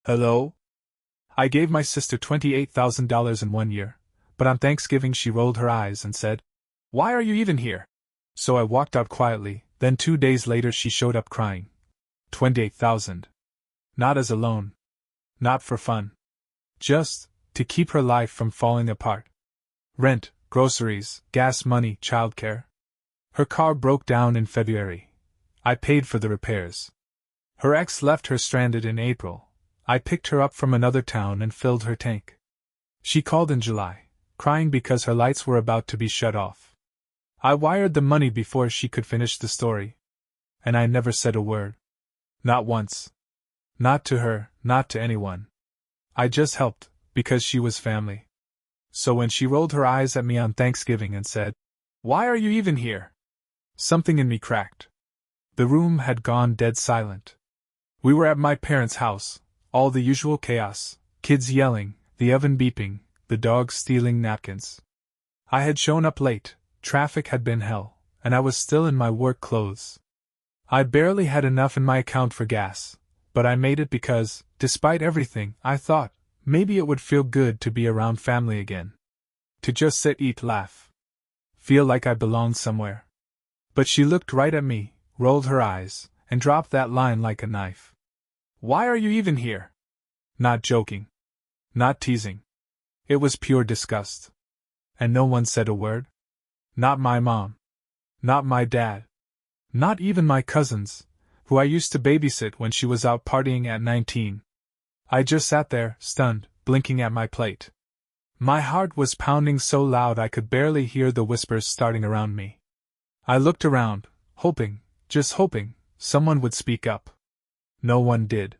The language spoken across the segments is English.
Hello? I gave my sister $28,000 in 1 year, but on Thanksgiving she rolled her eyes and said, "Why are you even here?" So I walked out quietly, then 2 days later she showed up crying. 28,000. Not as a loan. Not for fun. Just to keep her life from falling apart. Rent, groceries, gas money, childcare. Her car broke down in February. I paid for the repairs. Her ex left her stranded in April. I picked her up from another town and filled her tank. She called in July, crying because her lights were about to be shut off. I wired the money before she could finish the story. And I never said a word. Not once. Not to her, not to anyone. I just helped, because she was family. So when she rolled her eyes at me on Thanksgiving and said, "Why are you even here?" something in me cracked. The room had gone dead silent. We were at my parents' house, all the usual chaos, kids yelling, the oven beeping, the dogs stealing napkins. I had shown up late, traffic had been hell, and I was still in my work clothes. I barely had enough in my account for gas, but I made it because, despite everything, I thought, maybe it would feel good to be around family again. To just sit, eat, laugh. Feel like I belonged somewhere. But she looked right at me, rolled her eyes, and dropped that line like a knife. "Why are you even here?" Not joking. Not teasing. It was pure disgust. And no one said a word. Not my mom. Not my dad. Not even my cousins, who I used to babysit when she was out partying at 19. I just sat there, stunned, blinking at my plate. My heart was pounding so loud I could barely hear the whispers starting around me. I looked around, hoping, just hoping, someone would speak up. No one did.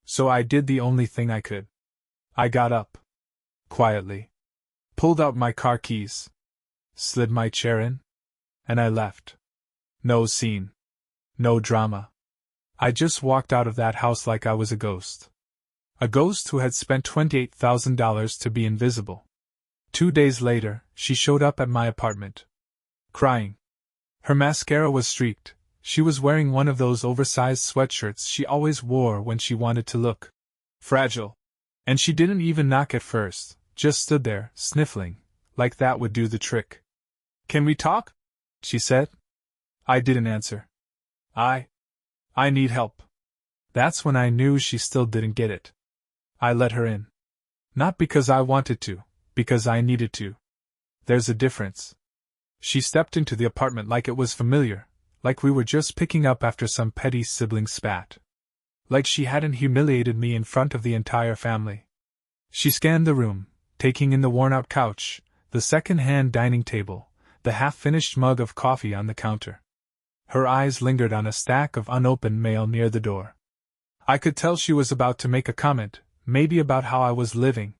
So I did the only thing I could. I got up. Quietly. Pulled out my car keys. Slid my chair in. And I left. No scene. No drama. I just walked out of that house like I was a ghost. A ghost who had spent $28,000 to be invisible. 2 days later, she showed up at my apartment. Crying. Her mascara was streaked. She was wearing one of those oversized sweatshirts she always wore when she wanted to look fragile. And she didn't even knock at first, just stood there, sniffling, like that would do the trick. "Can we talk?" she said. I didn't answer. I need help. That's when I knew she still didn't get it. I let her in. Not because I wanted to, because I needed to. There's a difference. She stepped into the apartment like it was familiar, like we were just picking up after some petty sibling spat. Like she hadn't humiliated me in front of the entire family. She scanned the room, taking in the worn-out couch, the second-hand dining table, the half-finished mug of coffee on the counter. Her eyes lingered on a stack of unopened mail near the door. I could tell she was about to make a comment, maybe about how I was living.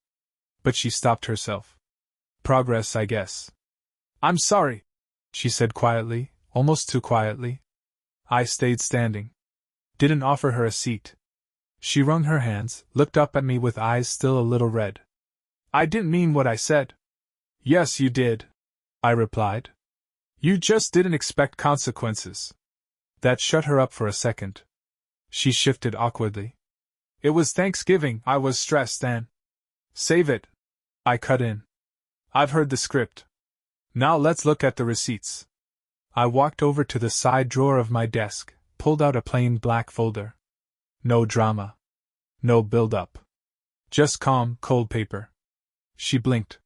But she stopped herself. Progress, I guess. "I'm sorry," she said quietly, almost too quietly. I stayed standing. Didn't offer her a seat. She wrung her hands, looked up at me with eyes still a little red. "I didn't mean what I said." "Yes, you did," I replied. "You just didn't expect consequences." That shut her up for a second. She shifted awkwardly. "It was Thanksgiving, I was stressed and—" "Save it," I cut in. "I've heard the script. Now let's look at the receipts." I walked over to the side drawer of my desk, pulled out a plain black folder. No drama. No build-up. Just calm, cold paper. She blinked.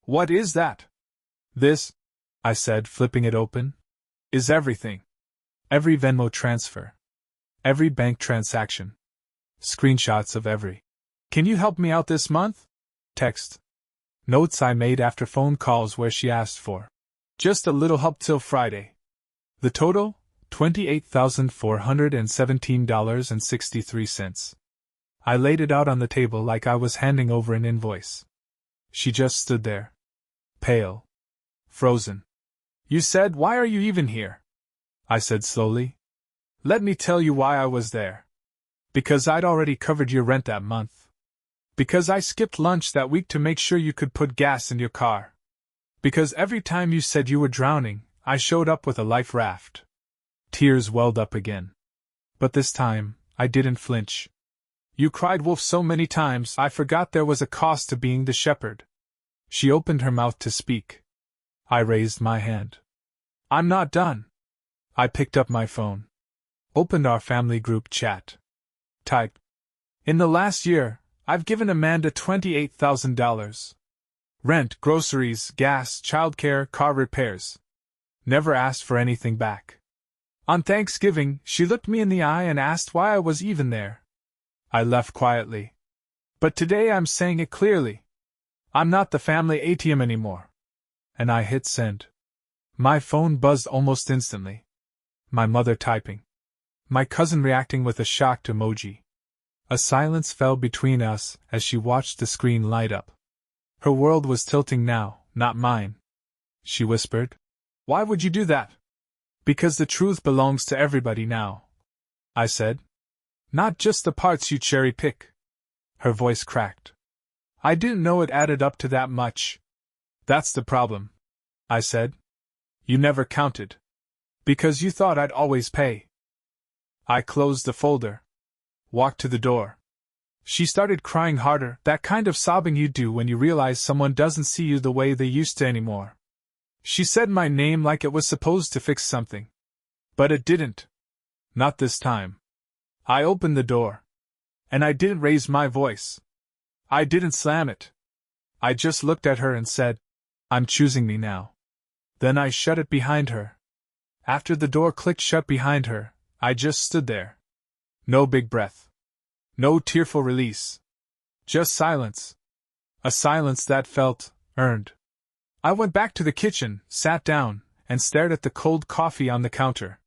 "What is that?" "This," I said, flipping it open, "is everything. Every Venmo transfer. Every bank transaction. Screenshots of every. Can you help me out this month? Text. Notes I made after phone calls where she asked for just a little help till Friday. The total? $28,417.63. I laid it out on the table like I was handing over an invoice. She just stood there. Pale. Frozen. "You said, why are you even here?" I said slowly. "Let me tell you why I was there. Because I'd already covered your rent that month. Because I skipped lunch that week to make sure you could put gas in your car. Because every time you said you were drowning, I showed up with a life raft." Tears welled up again. But this time, I didn't flinch. You cried wolf so many times I forgot there was a cost to being the shepherd. She opened her mouth to speak. I raised my hand. I'm not done. I picked up my phone. Opened our family group chat. Typed. In the last year, I've given Amanda $28,000. Rent, groceries, gas, childcare, car repairs. Never asked for anything back. On Thanksgiving, she looked me in the eye and asked why I was even there. I left quietly. But today I'm saying it clearly. I'm not the family ATM anymore. And I hit send. My phone buzzed almost instantly. My mother typing. My cousin reacting with a shocked emoji. A silence fell between us as she watched the screen light up. Her world was tilting now, not mine. She whispered. Why would you do that? Because the truth belongs to everybody now, I said. Not just the parts you cherry pick. Her voice cracked. I didn't know it added up to that much. That's the problem, I said. You never counted. Because you thought I'd always pay. I closed the folder. Walked to the door. She started crying harder, that kind of sobbing you do when you realize someone doesn't see you the way they used to anymore. She said my name like it was supposed to fix something. But it didn't. Not this time. I opened the door. And I didn't raise my voice. I didn't slam it. I just looked at her and said, I'm choosing me now. Then I shut it behind her. After the door clicked shut behind her, I just stood there. No big breath. No tearful release. Just silence. A silence that felt earned. I went back to the kitchen, sat down, and stared at the cold coffee on the counter.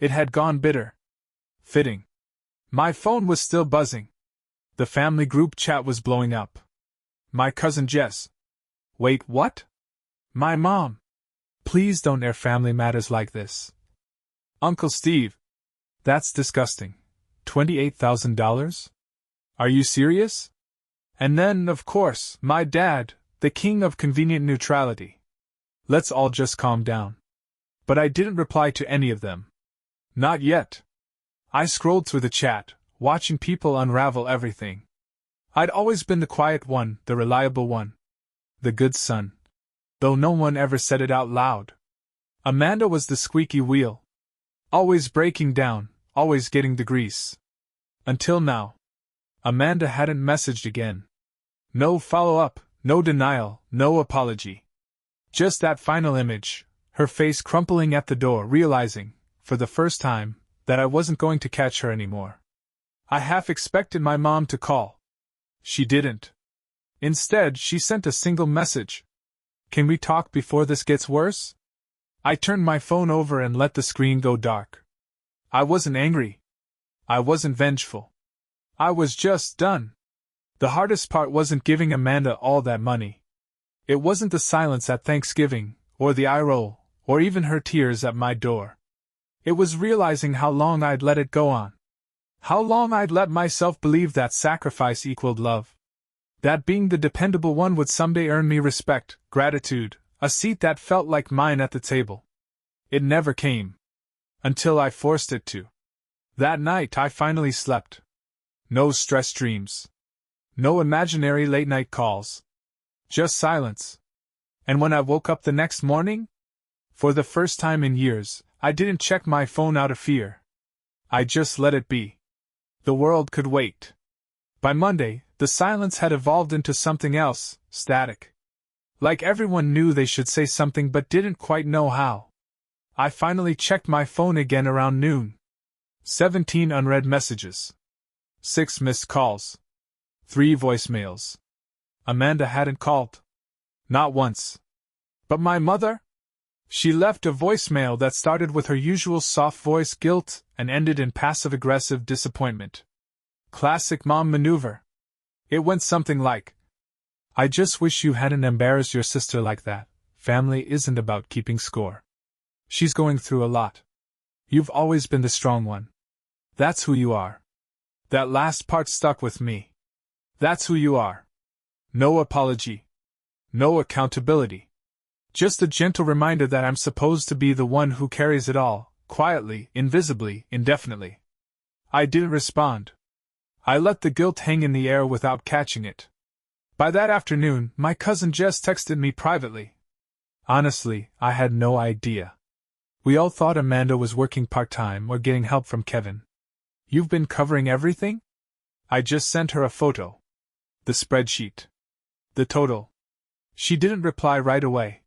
It had gone bitter. Fitting. My phone was still buzzing. The family group chat was blowing up. My cousin Jess. Wait, what? My mom. Please don't air family matters like this. Uncle Steve. That's disgusting. $28,000? Are you serious? And then, of course, my dad, the king of convenient neutrality. Let's all just calm down. But I didn't reply to any of them. Not yet. I scrolled through the chat, watching people unravel everything. I'd always been the quiet one, the reliable one. The good son. Though no one ever said it out loud. Amanda was the squeaky wheel. Always breaking down, always getting the grease. Until now. Amanda hadn't messaged again. No follow-up, no denial, no apology. Just that final image, her face crumpling at the door, realizing, for the first time, that I wasn't going to catch her anymore. I half expected my mom to call. She didn't. Instead, she sent a single message. Can we talk before this gets worse? I turned my phone over and let the screen go dark. I wasn't angry. I wasn't vengeful. I was just done. The hardest part wasn't giving Amanda all that money. It wasn't the silence at Thanksgiving, or the eye roll, or even her tears at my door. It was realizing how long I'd let it go on. How long I'd let myself believe that sacrifice equaled love. That being the dependable one would someday earn me respect, gratitude, a seat that felt like mine at the table. It never came. Until I forced it to. That night I finally slept. No stress dreams. No imaginary late-night calls. Just silence. And when I woke up the next morning? For the first time in years, I didn't check my phone out of fear. I just let it be. The world could wait. By Monday, the silence had evolved into something else, static. Like everyone knew they should say something but didn't quite know how. I finally checked my phone again around noon. 17 unread messages. 6 missed calls. 3 voicemails. Amanda hadn't called. Not once. But my mother? She left a voicemail that started with her usual soft voice guilt and ended in passive-aggressive disappointment. Classic mom maneuver. It went something like, I just wish you hadn't embarrassed your sister like that. Family isn't about keeping score. She's going through a lot. You've always been the strong one. That's who you are. That last part stuck with me. That's who you are. No apology. No accountability. Just a gentle reminder that I'm supposed to be the one who carries it all, quietly, invisibly, indefinitely. I didn't respond. I let the guilt hang in the air without catching it. By that afternoon, my cousin Jess texted me privately. Honestly, I had no idea. We all thought Amanda was working part-time or getting help from Kevin. You've been covering everything? I just sent her a photo. The spreadsheet. The total. She didn't reply right away.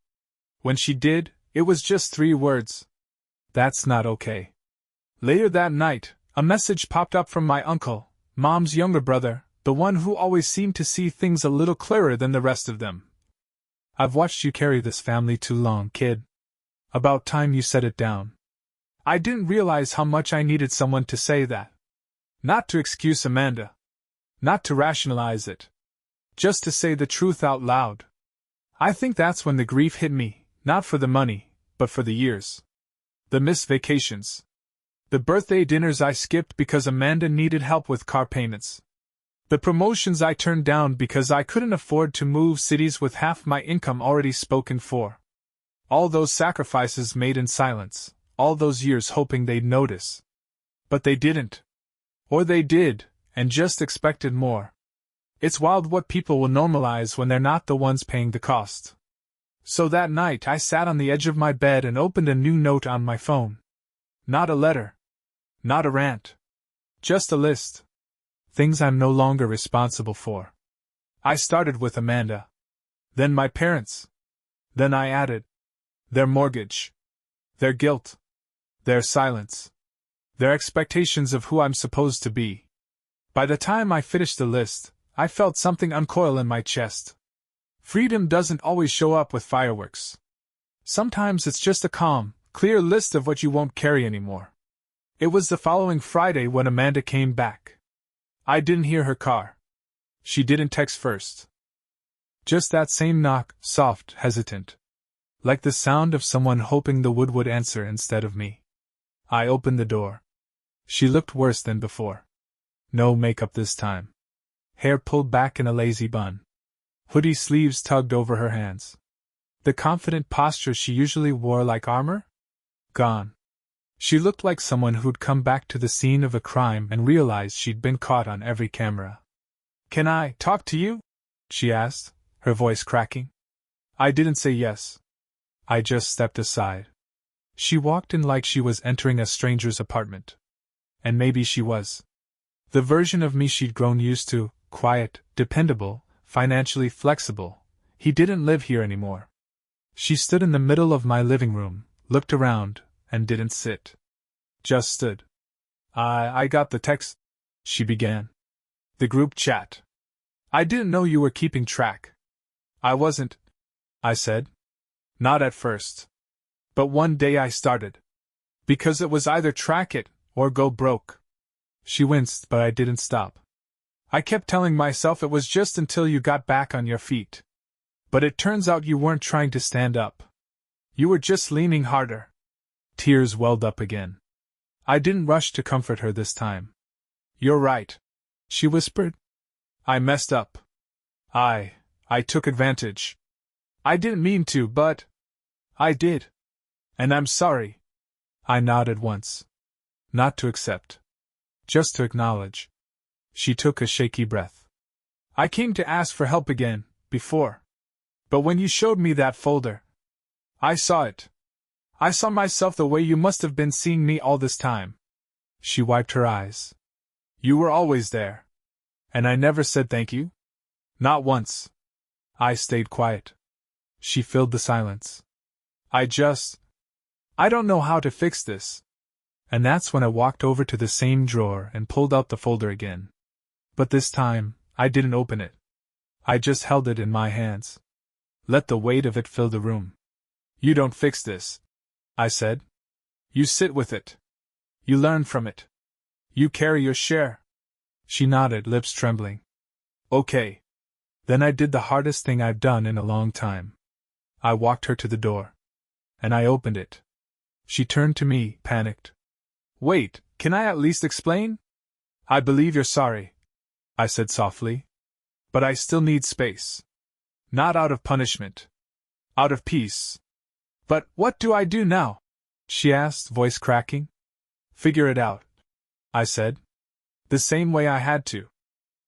When she did, it was just 3 words. That's not okay. Later that night, a message popped up from my uncle, Mom's younger brother, the one who always seemed to see things a little clearer than the rest of them. I've watched you carry this family too long, kid. About time you set it down. I didn't realize how much I needed someone to say that. Not to excuse Amanda. Not to rationalize it. Just to say the truth out loud. I think that's when the grief hit me, not for the money, but for the years. The missed vacations. The birthday dinners I skipped because Amanda needed help with car payments. The promotions I turned down because I couldn't afford to move cities with half my income already spoken for. All those sacrifices made in silence, all those years hoping they'd notice. But they didn't. Or they did, and just expected more. It's wild what people will normalize when they're not the ones paying the cost. So that night I sat on the edge of my bed and opened a new note on my phone. Not a letter. Not a rant. Just a list. Things I'm no longer responsible for. I started with Amanda. Then my parents. Then I added their mortgage. Their guilt. Their silence. Their expectations of who I'm supposed to be. By the time I finished the list, I felt something uncoil in my chest. Freedom doesn't always show up with fireworks. Sometimes it's just a calm, clear list of what you won't carry anymore. It was the following Friday when Amanda came back. I didn't hear her car. She didn't text first. Just that same knock, soft, hesitant. Like the sound of someone hoping the wood would answer instead of me. I opened the door. She looked worse than before. No makeup this time. Hair pulled back in a lazy bun. Hoodie sleeves tugged over her hands. The confident posture she usually wore like armor? Gone. She looked like someone who'd come back to the scene of a crime and realized she'd been caught on every camera. "Can I talk to you?" she asked, her voice cracking. I didn't say yes. I just stepped aside. She walked in like she was entering a stranger's apartment. And maybe she was. The version of me she'd grown used to, quiet, dependable, financially flexible. He didn't live here anymore. She stood in the middle of my living room, looked around, and didn't sit. Just stood. I got the text," she began. "The group chat. I didn't know you were keeping track." "I wasn't," I said. "Not at first. But one day I started. Because it was either track it, or go broke." She winced, but I didn't stop. "I kept telling myself it was just until you got back on your feet. But it turns out you weren't trying to stand up. You were just leaning harder." Tears welled up again. I didn't rush to comfort her this time. "You're right," she whispered. "I messed up. I took advantage. I didn't mean to, but I did. And I'm sorry." I nodded once. Not to accept. Just to acknowledge. She took a shaky breath. "I came to ask for help again, before. But when you showed me that folder, I saw it. I saw myself the way you must have been seeing me all this time." She wiped her eyes. "You were always there. And I never said thank you? Not once." I stayed quiet. She filled the silence. I don't know how to fix this." And that's when I walked over to the same drawer and pulled out the folder again. But this time, I didn't open it. I just held it in my hands. Let the weight of it fill the room. "You don't fix this," I said. "You sit with it. You learn from it. You carry your share." She nodded, lips trembling. "Okay." Then I did the hardest thing I've done in a long time. I walked her to the door. And I opened it. She turned to me, panicked. "Wait, can I at least explain?" "I believe you're sorry," I said softly. "But I still need space. Not out of punishment. Out of peace." "But what do I do now?" she asked, voice cracking. "Figure it out," I said. The same way I had to.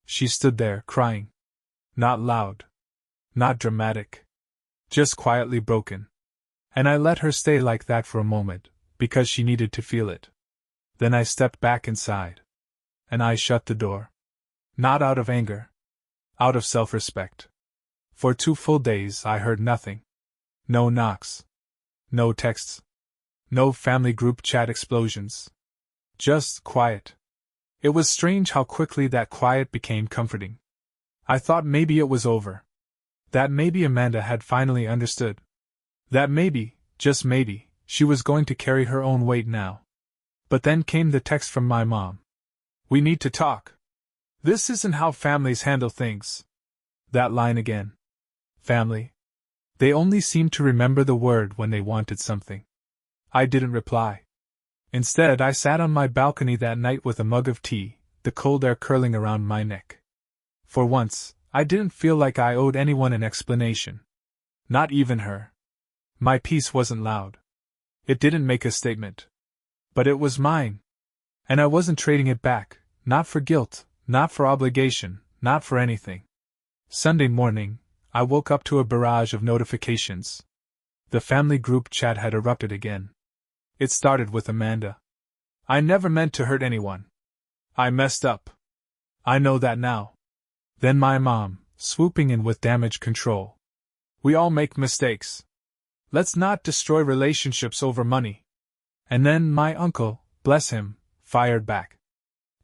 She stood there, crying. Not loud. Not dramatic. Just quietly broken. And I let her stay like that for a moment, because she needed to feel it. Then I stepped back inside. And I shut the door. Not out of anger. Out of self-respect. For 2 full days I heard nothing. No knocks. No texts. No family group chat explosions. Just quiet. It was strange how quickly that quiet became comforting. I thought maybe it was over. That maybe Amanda had finally understood. That maybe, just maybe, she was going to carry her own weight now. But then came the text from my mom. We need to talk. This isn't how families handle things. That line again. Family. They only seemed to remember the word when they wanted something. I didn't reply. Instead, I sat on my balcony that night with a mug of tea, the cold air curling around my neck. For once, I didn't feel like I owed anyone an explanation. Not even her. My piece wasn't loud. It didn't make a statement. But it was mine. And I wasn't trading it back, not for guilt, not for obligation, not for anything. Sunday morning, I woke up to a barrage of notifications. The family group chat had erupted again. It started with Amanda. I never meant to hurt anyone. I messed up. I know that now. Then my mom, swooping in with damage control. We all make mistakes. Let's not destroy relationships over money. And then my uncle, bless him, fired back.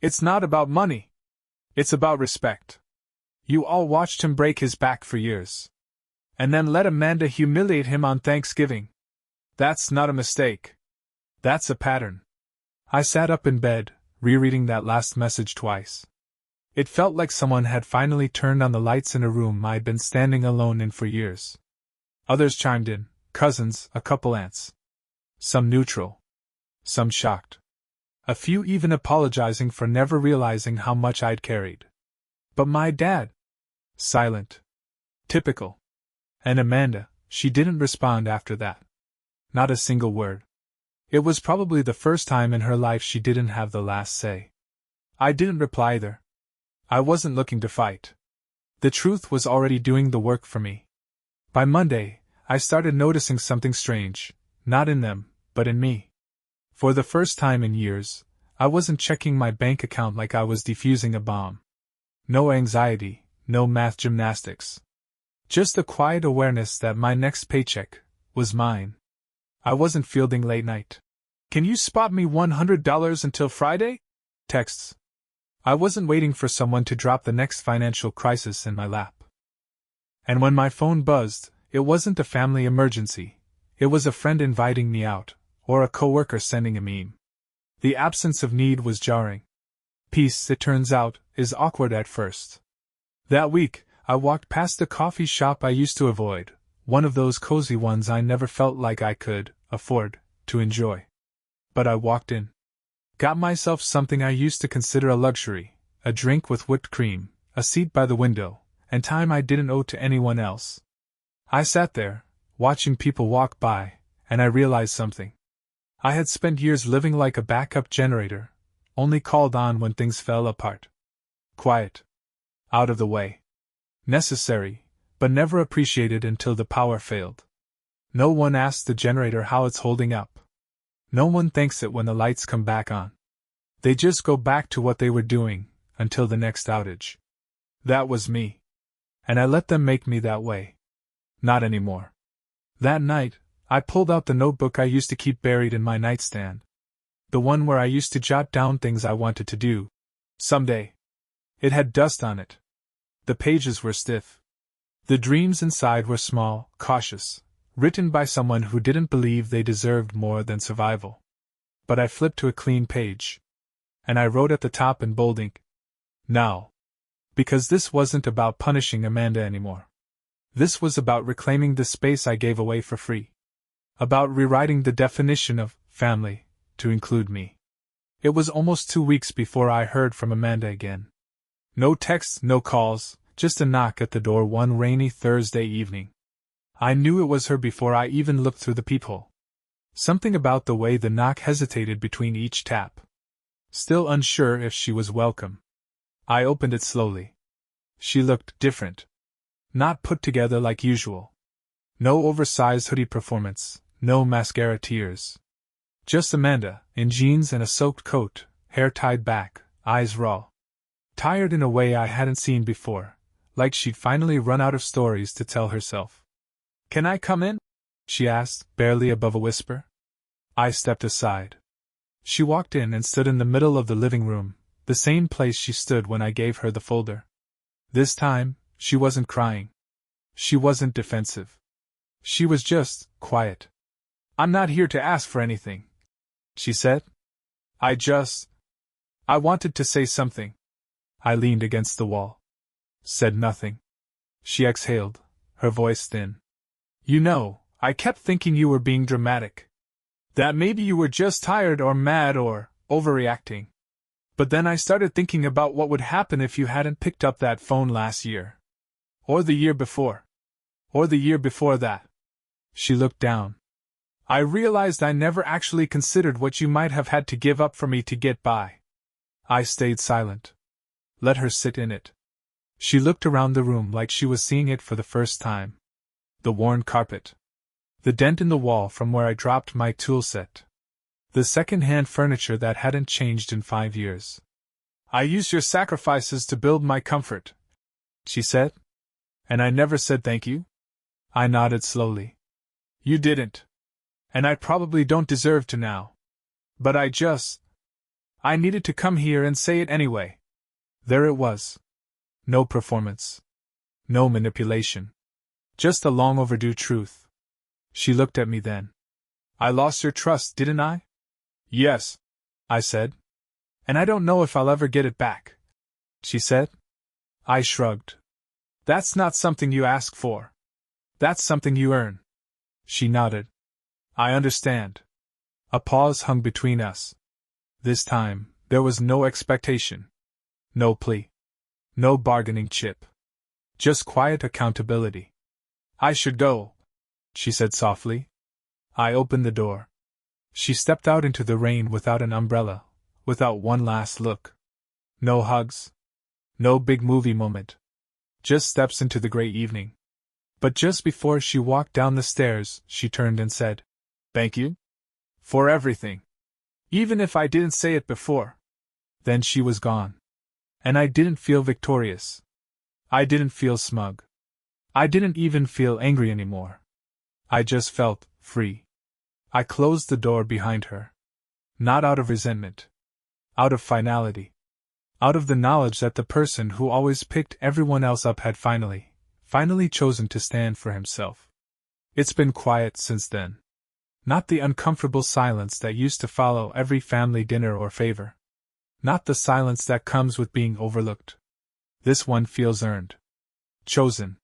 It's not about money. It's about respect. You all watched him break his back for years. And then let Amanda humiliate him on Thanksgiving. That's not a mistake. That's a pattern. I sat up in bed, rereading that last message twice. It felt like someone had finally turned on the lights in a room I'd been standing alone in for years. Others chimed in, cousins, a couple aunts. Some neutral. Some shocked. A few even apologizing for never realizing how much I'd carried. But my dad? Silent. Typical. And Amanda, she didn't respond after that. Not a single word. It was probably the first time in her life she didn't have the last say. I didn't reply either. I wasn't looking to fight. The truth was already doing the work for me. By Monday, I started noticing something strange, not in them, but in me. For the first time in years, I wasn't checking my bank account like I was defusing a bomb. No anxiety, no math gymnastics. Just the quiet awareness that my next paycheck was mine. I wasn't fielding late night. Can you spot me $100 until Friday? Texts. I wasn't waiting for someone to drop the next financial crisis in my lap. And when my phone buzzed, it wasn't a family emergency. It was a friend inviting me out, or a coworker sending a meme. The absence of need was jarring. Peace, it turns out, is awkward at first. That week, I walked past the coffee shop I used to avoid, one of those cozy ones I never felt like I could afford to enjoy. But I walked in. Got myself something I used to consider a luxury, a drink with whipped cream, a seat by the window, and time I didn't owe to anyone else. I sat there, watching people walk by, and I realized something. I had spent years living like a backup generator, only called on when things fell apart. Quiet. Out of the way. Necessary, but never appreciated until the power failed. No one asks the generator how it's holding up. No one thanks it when the lights come back on. They just go back to what they were doing, until the next outage. That was me. And I let them make me that way. Not anymore. That night, I pulled out the notebook I used to keep buried in my nightstand. The one where I used to jot down things I wanted to do. Someday. It had dust on it. The pages were stiff. The dreams inside were small, cautious, written by someone who didn't believe they deserved more than survival. But I flipped to a clean page. And I wrote at the top in bold ink. Now. Because this wasn't about punishing Amanda anymore. This was about reclaiming the space I gave away for free. About rewriting the definition of family to include me. It was almost 2 weeks before I heard from Amanda again. No texts, no calls, just a knock at the door one rainy Thursday evening. I knew it was her before I even looked through the peephole. Something about the way the knock hesitated between each tap. still unsure if she was welcome. I opened it slowly. She looked different. Not put together like usual. No oversized hoodie performance, no mascara tears. Just Amanda, in jeans and a soaked coat, hair tied back, eyes raw. Tired in a way I hadn't seen before, like she'd finally run out of stories to tell herself. "Can I come in?" she asked, barely above a whisper. I stepped aside. She walked in and stood in the middle of the living room, the same place she stood when I gave her the folder. This time, she wasn't crying. She wasn't defensive. She was just quiet. "I'm not here to ask for anything," she said. I wanted to say something." I leaned against the wall. Said nothing. She exhaled, her voice thin. "You know, I kept thinking you were being dramatic. That maybe you were just tired or mad or overreacting. But then I started thinking about what would happen if you hadn't picked up that phone last year. Or the year before. Or the year before that." She looked down. "I realized I never actually considered what you might have had to give up for me to get by." I stayed silent. Let her sit in it. She looked around the room like she was seeing it for the first time. The worn carpet. The dent in the wall from where I dropped my tool set. The second-hand furniture that hadn't changed in 5 years. "I used your sacrifices to build my comfort," she said. "And I never said thank you?" I nodded slowly. "You didn't. And I probably don't deserve to now. But I needed to come here and say it anyway." There it was. No performance. No manipulation. Just a long overdue truth. She looked at me then. "I lost your trust, didn't I?" "Yes," I said. "And I don't know if I'll ever get it back," she said. I shrugged. "That's not something you ask for. That's something you earn." She nodded. "I understand." A pause hung between us. This time, there was no expectation. No plea. No bargaining chip. Just quiet accountability. "I should go," she said softly. I opened the door. She stepped out into the rain without an umbrella, without one last look. No hugs. No big movie moment. Just steps into the gray evening. But just before she walked down the stairs, she turned and said, "Thank you? For everything. Even if I didn't say it before." Then she was gone. And I didn't feel victorious. I didn't feel smug. I didn't even feel angry anymore. I just felt free. I closed the door behind her. Not out of resentment. Out of finality. Out of the knowledge that the person who always picked everyone else up had finally chosen to stand for himself. It's been quiet since then. Not the uncomfortable silence that used to follow every family dinner or favor. Not the silence that comes with being overlooked. This one feels earned. Chosen.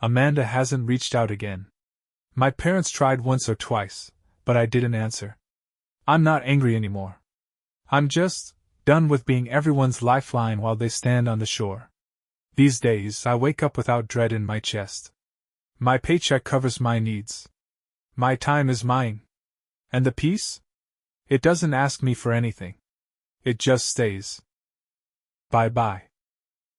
Amanda hasn't reached out again. My parents tried once or twice, but I didn't answer. I'm not angry anymore. I'm just done with being everyone's lifeline while they stand on the shore. These days I wake up without dread in my chest. My paycheck covers my needs. My time is mine. And the peace? It doesn't ask me for anything. It just stays. Bye-bye.